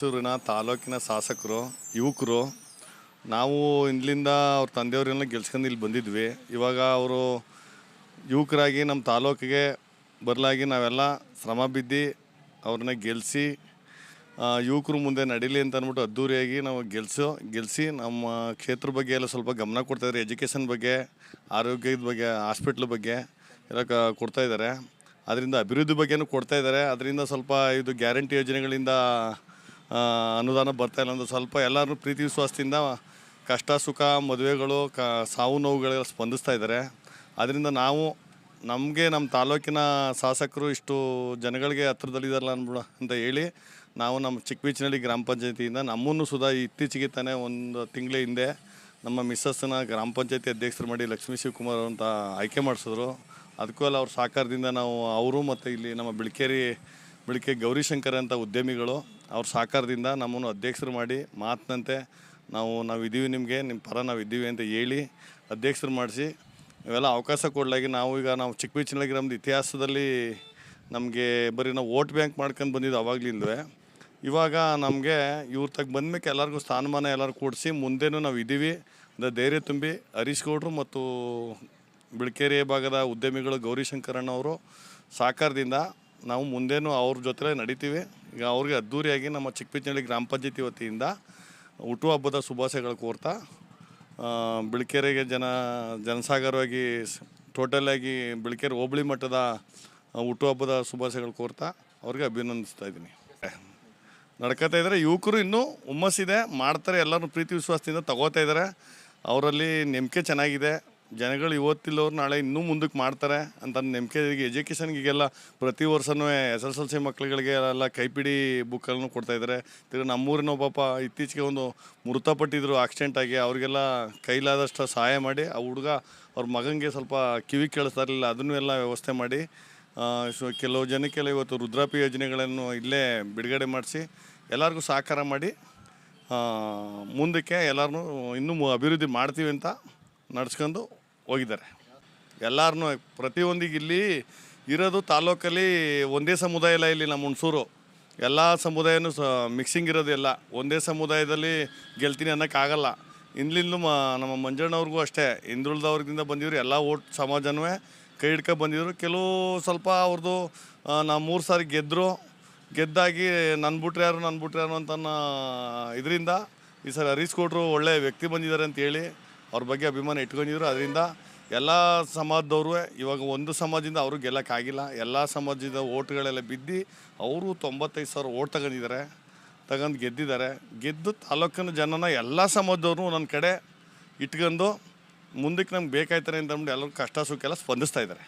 ಮೈಸೂರಿನ ತಾಲೂಕಿನ ಶಾಸಕರು ಯುವಕರು ನಾವು ಇಲ್ಲಿಂದ ಅವ್ರ ತಂದೆಯವರೆಲ್ಲ ಗೆಲ್ಸ್ಕೊಂಡು ಇಲ್ಲಿ ಬಂದಿದ್ವಿ. ಇವಾಗ ಅವರು ಯುವಕರಾಗಿ ನಮ್ಮ ತಾಲೂಕಿಗೆ ಬರಲಾಗಿ ನಾವೆಲ್ಲ ಶ್ರಮ ಬಿದ್ದು ಅವ್ರನ್ನ ಗೆಲ್ಲಿಸಿ ಯುವಕರು ಮುಂದೆ ನಡೀಲಿ ಅಂತ ಅಂದ್ಬಿಟ್ಟು ಅದ್ದೂರಿಯಾಗಿ ನಾವು ಗೆಲ್ಲಿಸಿ ನಮ್ಮ ಕ್ಷೇತ್ರ ಬಗ್ಗೆ ಎಲ್ಲ ಸ್ವಲ್ಪ ಗಮನ ಕೊಡ್ತಾಯಿದ್ದಾರೆ. ಎಜುಕೇಷನ್ ಬಗ್ಗೆ, ಆರೋಗ್ಯದ ಬಗ್ಗೆ, ಹಾಸ್ಪಿಟ್ಲ್ ಬಗ್ಗೆ ಎಲ್ಲ ಕೊಡ್ತಾಯಿದ್ದಾರೆ. ಅದರಿಂದ ಅಭಿವೃದ್ಧಿ ಬಗ್ಗೆನೂ ಕೊಡ್ತಾಯಿದ್ದಾರೆ. ಅದರಿಂದ ಸ್ವಲ್ಪ ಇದು ಗ್ಯಾರಂಟಿ ಯೋಜನೆಗಳಿಂದ ಅನುದಾನ ಬರ್ತಾಯಿಲ್ಲ ಅಂದ್ರೆ ಸ್ವಲ್ಪ ಎಲ್ಲರೂ ಪ್ರೀತಿ ವಿಶ್ವಾಸದಿಂದ ಕಷ್ಟ ಸುಖ ಮದುವೆಗಳು ಸಾವು ನೋವುಗಳೆಲ್ಲ ಸ್ಪಂದಿಸ್ತಾ ಇದ್ದಾರೆ. ಅದರಿಂದ ನಾವು ನಮ್ಮ ತಾಲೂಕಿನ ಶಾಸಕರು ಇಷ್ಟು ಜನಗಳಿಗೆ ಹತ್ರದಲ್ಲಿದ್ದಾರಲ್ಲ ಅಂತ ಹೇಳಿ ನಾವು ನಮ್ಮ ಚಿಕ್ಕಬೀಚನಹಳ್ಳಿ ಗ್ರಾಮ ಪಂಚಾಯತಿಯಿಂದ ನಮ್ಮನ್ನು ಸುಧಾ ಇತ್ತೀಚೆಗೆ ತಾನೇ ಒಂದು ತಿಂಗಳ ಹಿಂದೆ ನಮ್ಮ ಮಿಸ್ಸಸ್ಸನ್ನ ಗ್ರಾಮ ಪಂಚಾಯತಿ ಅಧ್ಯಕ್ಷರು ಮಾಡಿ ಲಕ್ಷ್ಮೀ ಶಿವಕುಮಾರ್ ಅಂತ ಆಯ್ಕೆ ಮಾಡಿಸಿದ್ರು. ಅದಕ್ಕೂ ಅಲ್ಲ ಅವ್ರ ಸಹಕಾರದಿಂದ ನಾವು ಅವರು ಮತ್ತು ಇಲ್ಲಿ ನಮ್ಮ ಬಿಳಿಕೆ ಗೌರಿಶಂಕರ್ ಅಂತ ಉದ್ಯಮಿಗಳು ಅವ್ರ ಸಹಕಾರದಿಂದ ನಮ್ಮನ್ನು ಅಧ್ಯಕ್ಷರು ಮಾಡಿ ಮಾತಿನಂತೆ ನಾವು ಇದ್ದೀವಿ, ನಿಮಗೆ ನಿಮ್ಮ ಪರ ನಾವು ಇದ್ದೀವಿ ಅಂತ ಹೇಳಿ ಅಧ್ಯಕ್ಷರು ಮಾಡಿಸಿ ಇವೆಲ್ಲ ಅವಕಾಶ ಕೊಡಲಾಗಿ ನಾವು ಚಿಕ್ಕಬೀಚನಹಳ್ಳಿ ಗ್ರಾಮದ ಇತಿಹಾಸದಲ್ಲಿ ನಮಗೆ ಬರೀ ನಾವು ವೋಟ್ ಬ್ಯಾಂಕ್ ಮಾಡ್ಕೊಂಡು ಬಂದಿದ್ದು ಅವಾಗಲಿಂದಲೇ. ಇವಾಗ ನಮಗೆ ಇವ್ರ ಬಂದಮೇಲೆ ಎಲ್ಲರಿಗೂ ಸ್ಥಾನಮಾನ ಎಲ್ಲರೂ ಕೊಡಿಸಿ ಮುಂದೇನೂ ನಾವು ಇದ್ದೀವಿ ಅಂತ ಧೈರ್ಯ ತುಂಬಿ ಹರೀಶ್ ಗೌಡರು ಮತ್ತು ಬಿಳ್ಕೆರೆ ಭಾಗದ ಉದ್ಯಮಿಗಳು ಗೌರಿಶಂಕರಣ್ಣವರು ಸಹಕಾರದಿಂದ ನಾವು ಮುಂದೇನೂ ಅವ್ರ ಜೊತೆ ನಡೀತೀವಿ. ಈಗ ಅವ್ರಿಗೆ ಅದ್ದೂರಿಯಾಗಿ ನಮ್ಮ ಚಿಕ್ಕಬೀಚನಹಳ್ಳಿ ಗ್ರಾಮ ಪಂಚಾಯತಿ ವತಿಯಿಂದ ಹುಟ್ಟುಹಬ್ಬದ ಶುಭಾಶಯಗಳು ಕೋರ್ತಾ ಬಿಳ್ಕೆರೆಗೆ ಜನಸಾಗರವಾಗಿ ಟೋಟಲಾಗಿ ಬಿಳ್ಕೆರೆ ಹೋಬಳಿ ಮಟ್ಟದ ಹುಟ್ಟುಹಬ್ಬದ ಶುಭಾಶಯಗಳು ಕೋರ್ತಾ ಅವ್ರಿಗೆ ಅಭಿನಂದಿಸ್ತಾ ಇದ್ದೀನಿ. ನಡ್ಕೋತಾ ಇದ್ದಾರೆ ಯುವಕರು, ಇನ್ನೂ ಹುಮ್ಮಸ್ಸಿದೆ, ಮಾಡ್ತಾರೆ, ಎಲ್ಲರೂ ಪ್ರೀತಿ ವಿಶ್ವಾಸದಿಂದ ತಗೋತಾ ಇದ್ದಾರೆ. ಅವರಲ್ಲಿ ನಂಬಿಕೆ ಚೆನ್ನಾಗಿದೆ. ಜನಗಳು ಇವತ್ತಿಲ್ಲವ್ರು ನಾಳೆ ಇನ್ನೂ ಮುಂದಕ್ಕೆ ಮಾಡ್ತಾರೆ ಅಂತ ನಂಬಿಕೆ. ಈಗ ಎಜುಕೇಷನ್ಗೆಲ್ಲ ಪ್ರತಿ ವರ್ಷವೂ SSLC ಮಕ್ಕಳುಗಳಿಗೆ ಎಲ್ಲ ಕೈಪಿಡಿ ಬುಕ್ಕನ್ನು ಕೊಡ್ತಾಯಿದ್ದಾರೆ. ತಿರ್ಗಿ ನಮ್ಮೂರಿನ ಪಾಪ ಇತ್ತೀಚೆಗೆ ಒಂದು ಮೃತಪಟ್ಟಿದ್ರು ಆಕ್ಸಿಡೆಂಟಾಗಿ. ಅವ್ರಿಗೆಲ್ಲ ಕೈಲಾದಷ್ಟು ಸಹಾಯ ಮಾಡಿ ಆ ಹುಡುಗ ಅವ್ರ ಮಗನಿಗೆ ಸ್ವಲ್ಪ ಕಿವಿ ಕೇಳಿಸ್ತಾ ಇರಲಿಲ್ಲ, ಅದನ್ನು ಎಲ್ಲ ವ್ಯವಸ್ಥೆ ಮಾಡಿ ಕೆಲವು ಜನಕ್ಕೆಲ್ಲ ಇವತ್ತು ವೃದ್ಧಾಪ್ಯ ಯೋಜನೆಗಳನ್ನು ಇಲ್ಲೇ ಬಿಡುಗಡೆ ಮಾಡಿಸಿ ಎಲ್ಲರಿಗೂ ಸಹಕಾರ ಮಾಡಿ ಮುಂದಕ್ಕೆ ಎಲ್ಲರೂ ಇನ್ನೂ ಅಭಿವೃದ್ಧಿ ಮಾಡ್ತೀವಿ ಅಂತ ನಡೆಸ್ಕೊಂಡು ಹೋಗಿದ್ದಾರೆ. ಎಲ್ಲರನ್ನೂ ಪ್ರತಿಯೊಂದಿಗೆ ಇಲ್ಲಿ ಇರೋದು ತಾಲೂಕಲ್ಲಿ ಒಂದೇ ಸಮುದಾಯ ಇಲ್ಲ. ಇಲ್ಲಿ ನಮ್ಮ ಹುಣಸೂರು ಎಲ್ಲ ಸಮುದಾಯನೂ ಮಿಕ್ಸಿಂಗ್ ಇರೋದು. ಎಲ್ಲ ಒಂದೇ ಸಮುದಾಯದಲ್ಲಿ ಗೆಲ್ತೀನಿ ಅನ್ನೋಕ್ಕಾಗಲ್ಲ. ಇಲ್ಲಿಂದಲೂ ನಮ್ಮ ಮಂಜಣ್ಣವ್ರಿಗೂ ಅಷ್ಟೇ ಹಿಂದುಳಿದವ್ರಿಂದ ಬಂದಿದ್ರು. ಎಲ್ಲ ಓಟ್ ಸಮಾಜನೂ ಕೈ ಹಿಡ್ಕೊ ಬಂದಿದ್ರು. ಕೆಲವು ಸ್ವಲ್ಪ ಅವ್ರದ್ದು ನಾವು 3 ಸಾರಿ ಗೆದ್ದಾಗಿ ನನ್ನ ಬಿಟ್ರೆ ಯಾರು ಅಂತ ಇದರಿಂದ ಈ ಸರಿ ಹರೀಶ್ ಗೌಡ್ರು ಒಳ್ಳೆಯ ವ್ಯಕ್ತಿ ಬಂದಿದ್ದಾರೆ ಅಂತೇಳಿ ಅವ್ರ ಬಗ್ಗೆ ಅಭಿಮಾನ ಇಟ್ಕೊಂಡಿದ್ರು. ಅದರಿಂದ ಎಲ್ಲ ಸಮಾಜದವರು ಇವಾಗ ಒಂದು ಸಮಾಜದಿಂದ ಅವರು ಗೆಲ್ಲಕ್ಕಾಗಿಲ್ಲ. ಎಲ್ಲ ಸಮಾಜದ ಓಟ್ಗಳೆಲ್ಲ ಬಿದ್ದು ಅವರು 95,000 ಓಟ್ ತಗೊಂಡು ಗೆದ್ದಿದ್ದಾರೆ. ಗೆದ್ದು ತಾಲೂಕಿನ ಜನನ ಎಲ್ಲ ಸಮಾಜದವರು ನನ್ನ ಕಡೆ ಇಟ್ಕೊಂಡು ಮುಂದಕ್ಕೆ ನಮ್ಗೆ ಬೇಕಾಯ್ತಾರೆ ಅಂತ ಅಂದ್ಬಿಟ್ಟು ಎಲ್ಲರೂ ಕಷ್ಟ ಸುಖ ಎಲ್ಲ ಸ್ಪಂದಿಸ್ತಾ ಇದ್ದಾರೆ.